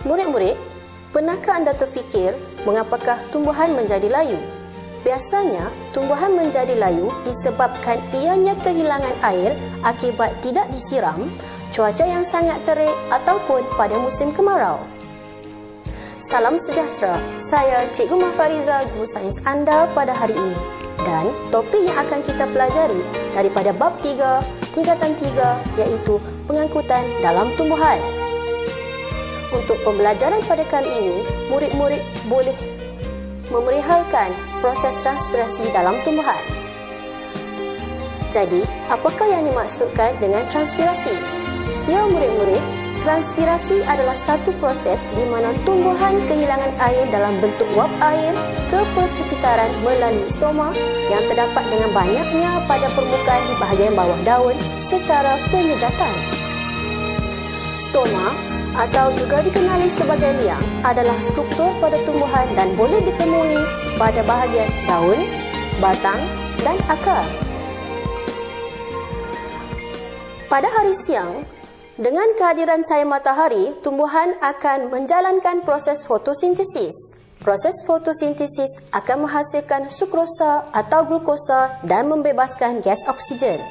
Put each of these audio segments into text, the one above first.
Murid-murid, pernahkah anda terfikir mengapakah tumbuhan menjadi layu? Biasanya, tumbuhan menjadi layu disebabkan ianya kehilangan air akibat tidak disiram, cuaca yang sangat terik ataupun pada musim kemarau. Salam sejahtera, saya Cikgu Mahfariza, guru sains anda pada hari ini. Dan topik yang akan kita pelajari daripada bab 3, tingkatan 3 iaitu pengangkutan dalam tumbuhan. Untuk pembelajaran pada kali ini, murid-murid boleh memerihalkan proses transpirasi dalam tumbuhan. Jadi, apakah yang dimaksudkan dengan transpirasi? Ya murid-murid, transpirasi adalah satu proses di mana tumbuhan kehilangan air dalam bentuk wap air ke persekitaran melalui stoma yang terdapat dengan banyaknya pada permukaan di bahagian bawah daun secara penyejatan. Stoma atau juga dikenali sebagai liang adalah struktur pada tumbuhan dan boleh ditemui pada bahagian daun, batang dan akar. Pada hari siang, dengan kehadiran cahaya matahari, tumbuhan akan menjalankan proses fotosintesis. Proses fotosintesis akan menghasilkan sukrosa atau glukosa dan membebaskan gas oksigen.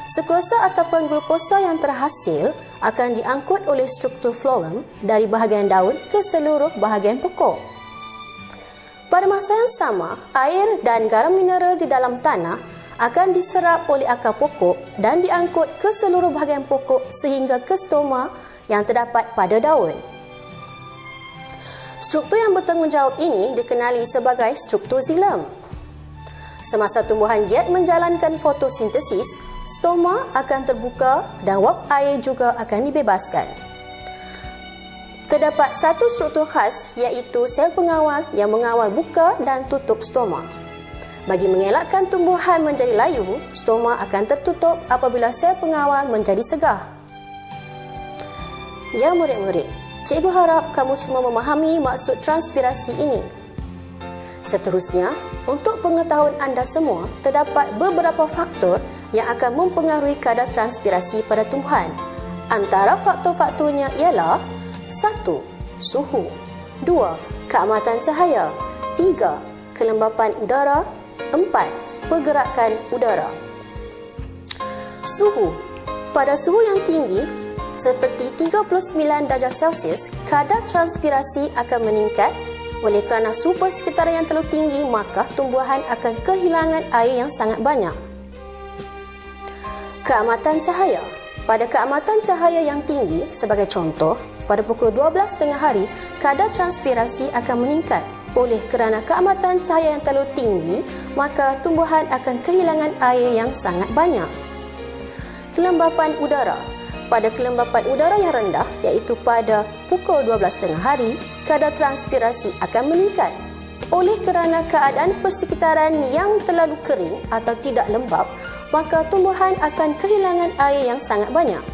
Sukrosa ataupun glukosa yang terhasil akan diangkut oleh struktur floem dari bahagian daun ke seluruh bahagian pokok. Pada masa yang sama, air dan garam mineral di dalam tanah akan diserap oleh akar pokok dan diangkut ke seluruh bahagian pokok sehingga ke stoma yang terdapat pada daun. Struktur yang bertanggungjawab ini dikenali sebagai struktur xilem. Semasa tumbuhan giat menjalankan fotosintesis, stoma akan terbuka dan wap air juga akan dibebaskan. Terdapat satu struktur khas iaitu sel pengawal yang mengawal buka dan tutup stoma. Bagi mengelakkan tumbuhan menjadi layu, stoma akan tertutup apabila sel pengawal menjadi segah. Ya murid-murid, cikgu harap kamu semua memahami maksud transpirasi ini. Seterusnya, untuk pengetahuan anda semua, terdapat beberapa faktor yang akan mempengaruhi kadar transpirasi pada tumbuhan. Antara faktor-faktornya ialah 1. Suhu 2. Keamatan cahaya 3. Kelembapan udara 4. Pergerakan udara. Suhu. Pada suhu yang tinggi, seperti 39 darjah Celsius, kadar transpirasi akan meningkat. Oleh kerana suhu persekitaran yang terlalu tinggi, maka tumbuhan akan kehilangan air yang sangat banyak. Keamatan cahaya. Pada keamatan cahaya yang tinggi, sebagai contoh, pada pukul 12 tengah hari, kadar transpirasi akan meningkat. Oleh kerana keamatan cahaya yang terlalu tinggi, maka tumbuhan akan kehilangan air yang sangat banyak. Kelembapan udara. Pada kelembapan udara yang rendah, iaitu pada pukul 12 tengah hari, kadar transpirasi akan meningkat. Oleh kerana keadaan persekitaran yang terlalu kering atau tidak lembap, maka tumbuhan akan kehilangan air yang sangat banyak.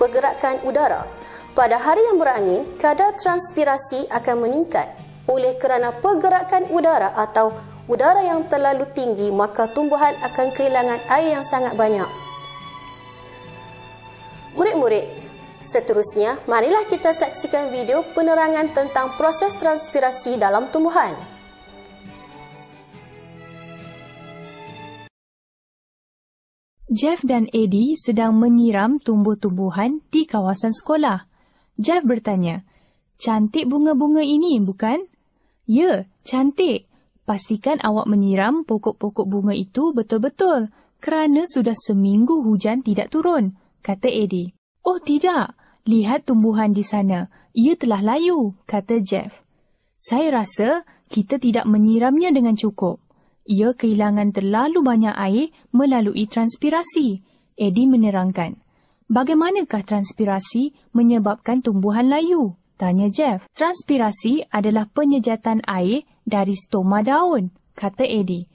Pergerakan udara. Pada hari yang berangin, kadar transpirasi akan meningkat. Oleh kerana pergerakan udara atau udara yang terlalu tinggi, maka tumbuhan akan kehilangan air yang sangat banyak. Murid-murid, seterusnya marilah kita saksikan video penerangan tentang proses transpirasi dalam tumbuhan. Jeff dan Eddie sedang menyiram tumbuh-tumbuhan di kawasan sekolah. Jeff bertanya, "Cantik bunga-bunga ini, bukan?" "Ya, cantik. Pastikan awak menyiram pokok-pokok bunga itu betul-betul kerana sudah seminggu hujan tidak turun," kata Eddie. "Oh tidak, lihat tumbuhan di sana. Ia telah layu," kata Jeff. "Saya rasa kita tidak menyiramnya dengan cukup. Ia kehilangan terlalu banyak air melalui transpirasi," Eddie menerangkan. "Bagaimanakah transpirasi menyebabkan tumbuhan layu?" tanya Jeff. "Transpirasi adalah penyejatan air dari stoma daun," kata Eddie.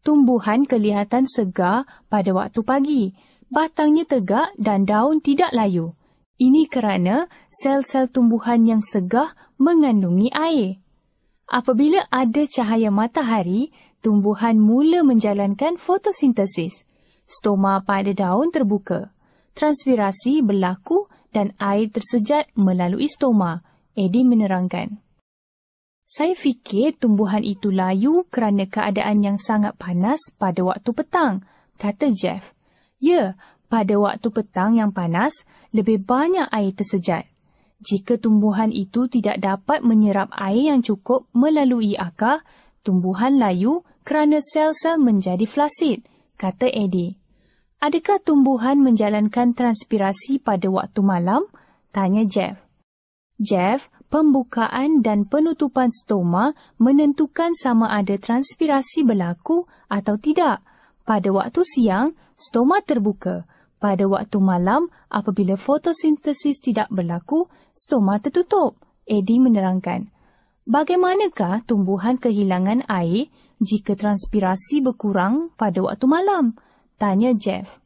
"Tumbuhan kelihatan segar pada waktu pagi. Batangnya tegak dan daun tidak layu. Ini kerana sel-sel tumbuhan yang segar mengandungi air. Apabila ada cahaya matahari, tumbuhan mula menjalankan fotosintesis. Stoma pada daun terbuka. Transpirasi berlaku dan air tersejat melalui stoma, Eddie menerangkan. Saya fikir tumbuhan itu layu kerana keadaan yang sangat panas pada waktu petang, kata Jeff. Ya, pada waktu petang yang panas, lebih banyak air tersejat. Jika tumbuhan itu tidak dapat menyerap air yang cukup melalui akar, tumbuhan layu kerana sel-sel menjadi flasid, kata Eddie. Adakah tumbuhan menjalankan transpirasi pada waktu malam? Tanya Jeff. Jeff, pembukaan dan penutupan stoma menentukan sama ada transpirasi berlaku atau tidak. Pada waktu siang, stoma terbuka. Pada waktu malam, apabila fotosintesis tidak berlaku, stoma tertutup, Eddie menerangkan. Bagaimanakah tumbuhan kehilangan air jika transpirasi berkurang pada waktu malam? Tanya Jeff.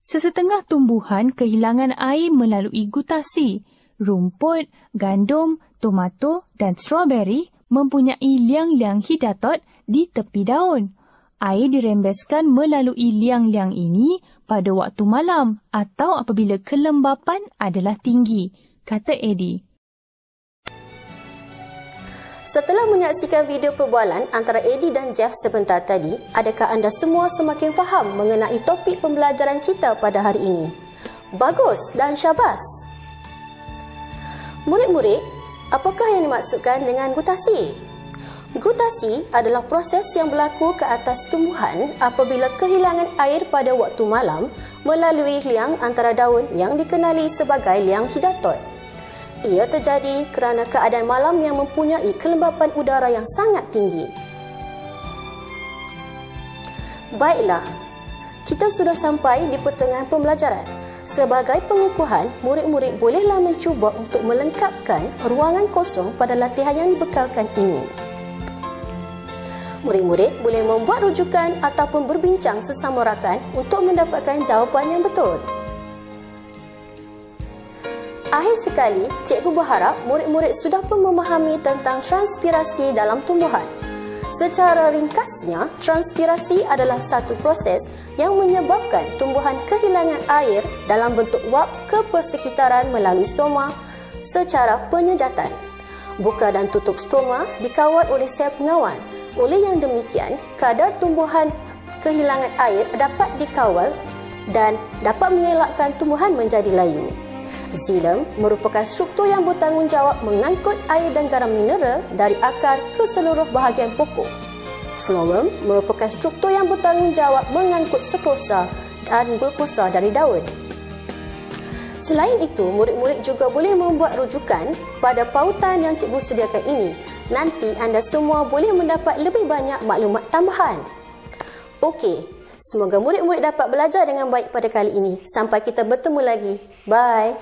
Sesetengah tumbuhan kehilangan air melalui gutasi. Rumput, gandum, tomato dan strawberry mempunyai liang-liang hidatot di tepi daun. Air dirembeskan melalui liang-liang ini pada waktu malam atau apabila kelembapan adalah tinggi, kata Eddie. Setelah menyaksikan video perbualan antara Eddie dan Jeff sebentar tadi, adakah anda semua semakin faham mengenai topik pembelajaran kita pada hari ini? Bagus dan syabas! Murid-murid, apakah yang dimaksudkan dengan gutasi? Gutasi adalah proses yang berlaku ke atas tumbuhan apabila kehilangan air pada waktu malam melalui liang antara daun yang dikenali sebagai liang hidatot. Ia terjadi kerana keadaan malam yang mempunyai kelembapan udara yang sangat tinggi. Baiklah, kita sudah sampai di pertengahan pembelajaran. Sebagai pengukuhan, murid-murid bolehlah mencuba untuk melengkapkan ruangan kosong pada latihan yang dibekalkan ini. Murid-murid boleh membuat rujukan ataupun berbincang sesama rakan untuk mendapatkan jawapan yang betul. Akhir sekali, cikgu berharap murid-murid sudah pun memahami tentang transpirasi dalam tumbuhan. Secara ringkasnya, transpirasi adalah satu proses yang menyebabkan tumbuhan kehilangan air dalam bentuk wap ke persekitaran melalui stoma secara penyejatan. Buka dan tutup stoma dikawal oleh sel pengawal. Oleh yang demikian, kadar tumbuhan kehilangan air dapat dikawal dan dapat mengelakkan tumbuhan menjadi layu. Xilem merupakan struktur yang bertanggungjawab mengangkut air dan garam mineral dari akar ke seluruh bahagian pokok. Phloem merupakan struktur yang bertanggungjawab mengangkut sukrosa dan glukosa dari daun. Selain itu, murid-murid juga boleh membuat rujukan pada pautan yang cikgu sediakan ini. Nanti anda semua boleh mendapat lebih banyak maklumat tambahan. Okey, semoga murid-murid dapat belajar dengan baik pada kali ini. Sampai kita bertemu lagi. Bye.